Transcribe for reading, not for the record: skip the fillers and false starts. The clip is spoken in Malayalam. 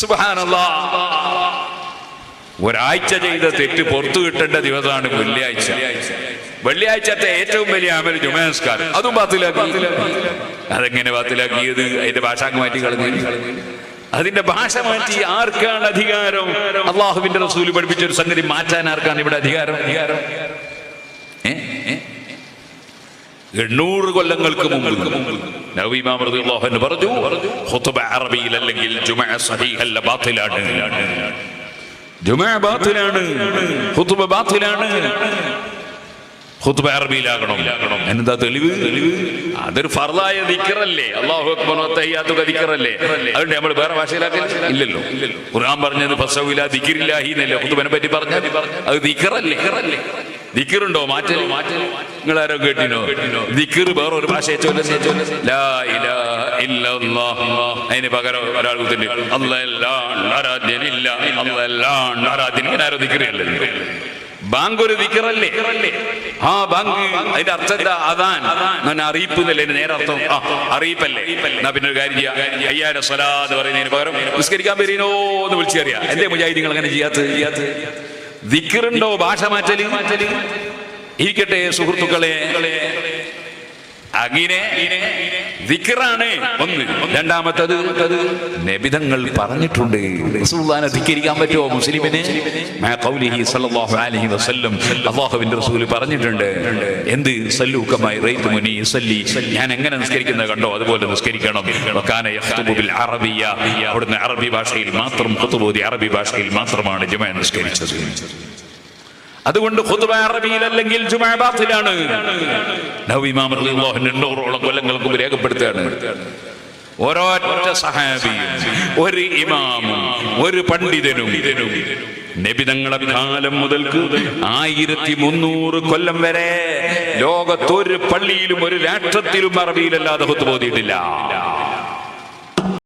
സുബ്ഹാനല്ലാഹ്. ഒരാഴ്ച ചെയ്ത തെറ്റ് പുറത്തു കിട്ടേണ്ട ദിവസമാണ് വെള്ളിയാഴ്ച. വെള്ളിയാഴ്ചത്തെ ഏറ്റവും വലിയ അമൽ ജുമാ നിസ്കാരം, അതും ബാത്തിലാക്കി. അതെങ്ങനെ ബാത്തിലാക്കിയത്? അതിന്റെ ഭാഷ മാറ്റി കളഞ്ഞു. അതിന്റെ ഭാഷ മാറ്റി ആർക്കാണ് അധികാരം? അള്ളാഹുവിന്റെ റസൂൽ പഠിപ്പിച്ച ഒരു സംഗതി മാറ്റാൻ ആർക്കാണ് ഇവിടെ അധികാരം? 800 കൊല്ലങ്ങൾക്ക് മുമ്പ് നബി ഇമാം റളിയല്ലാഹു അൻഹു പറഞ്ഞു, ഖുത്ബ അറബിയിൽ അല്ലെങ്കിൽ ജുമാ സഹീഹല്ല, ബാത്തിലാണ്. ജുമാ ബാത്തിലാണ്, ഖുത്ബ ബാത്തിലാണ്. ഖുത്ബ അറബിയിലാകണം. എന്താ തെളിവ്? അതൊരു ഫർളായ ദിക്റല്ലേ, അല്ലാഹു അക്ബർ വതഹിയ്യാത്തു ദിക്റല്ലേ. അതുകൊണ്ട് നമ്മൾ വേറെ ഭാഷയിലാക്കാൻ ഇല്ലല്ലോ. ഖുർആൻ പറഞ്ഞത് ഫസവില ദിക്റില്ലാഹി എന്നല്ലേ ഖുത്ബനെ പറ്റി പറഞ്ഞത്. അത് ദിക്റല്ലേ. ദിക്റുണ്ടോ? മാറ്റൽ നിങ്ങൾ ആരോ കേട്ടിനോ? ദിക്ർ വേറെ ഒരു ഭാഷയെ ചൊല്ലുന്നു, ലാ ഇലാഹ ഇല്ലല്ലാഹ്. അതിന് പകരം ഒരാൾ കുത്തിണ്ട് അല്ലാഹ് ആരാധ്യനില്ല, അല്ലാഹ് ആരാധ്യൻ. ഇങ്ങനെ ആരോ ദിക്റല്ലേ. ബാങ്ക് ഒരു ദിക്റല്ലേ? ആ ബാങ്ക് അതിന്റെ അർത്ഥം എന്താ? അദാൻ, അറിയിപ്പ് എന്നല്ലേ നേരെ അർത്ഥം? അറിയിപ്പല്ലേ? എന്നാ പിന്നെ ഒരു കാര്യം ചെയ്യാം, ഹയ്യാല സ്വലാത്ത് പറയുന്നതിന് പകരം നിസ്കരിക്കാൻ വരീനോ എന്ന് വിളിച്ചറിയാം. എന്തേ മുജാഹിദീങ്ങൾ അങ്ങനെ ചെയ്യാത്ത? ദിക്റുണ്ടോ ഭാഷ മാറ്റല്? ഇരിക്കട്ടെ സുഹൃത്തുക്കളെ, അങ്ങനെ ദിക്റാണ് ഒന്ന്. രണ്ടാമത്തത് നബിതങ്ങൾ പറഞ്ഞിട്ടുണ്ട്. റസൂലുള്ളാഹിനെ ധിക്കരിക്കാൻ പറ്റുമോ മുസ്ലിമിന്? അല്ലാഹുവിന്റെ റസൂൽ പറഞ്ഞിട്ടുണ്ട്. എന്ത്? സല്ലു കമാ റഅയ്തുമുനി ഉസല്ലി, ഞാൻ എങ്ങനെ നിസ്കരിക്കുന്നത് കണ്ടോ അതുപോലെ നിസ്കരിക്കണം. വകാന യഖ്തുബു ബിൽ അറബിയ്യ, അവിടുന്ന് അറബി ഭാഷയിൽ മാത്രം ഖുതുബ ഓതി, അറബി ഭാഷയിൽ മാത്രമാണ് ജുമാ നിസ്കരിച്ചത്. അതുകൊണ്ട് ഖുത്ബ അറബിയിൽ അല്ലെങ്കിൽ ജുമാ ബാത്തിലാണ്. നബി ഇമാം റളിയല്ലാഹു അൻഹു 800ഓളം കൊല്ലങ്ങൾക്ക് മുമ്പ് രേഖപ്പെടുത്തുകയാണ്. ഒരൊറ്റ സഹാബിയും ഒരു ഇമാമും ഒരു പണ്ഡിതനും നബിതങ്ങളെ കാലം മുതൽക്ക് 1300 കൊല്ലം വരെ ലോകത്തൊരു പള്ളിയിലും ഒരു രാഷ്ട്രത്തിലും അറബിയിലല്ലാതെ ഖുത്ബ ഓതിയിട്ടില്ല.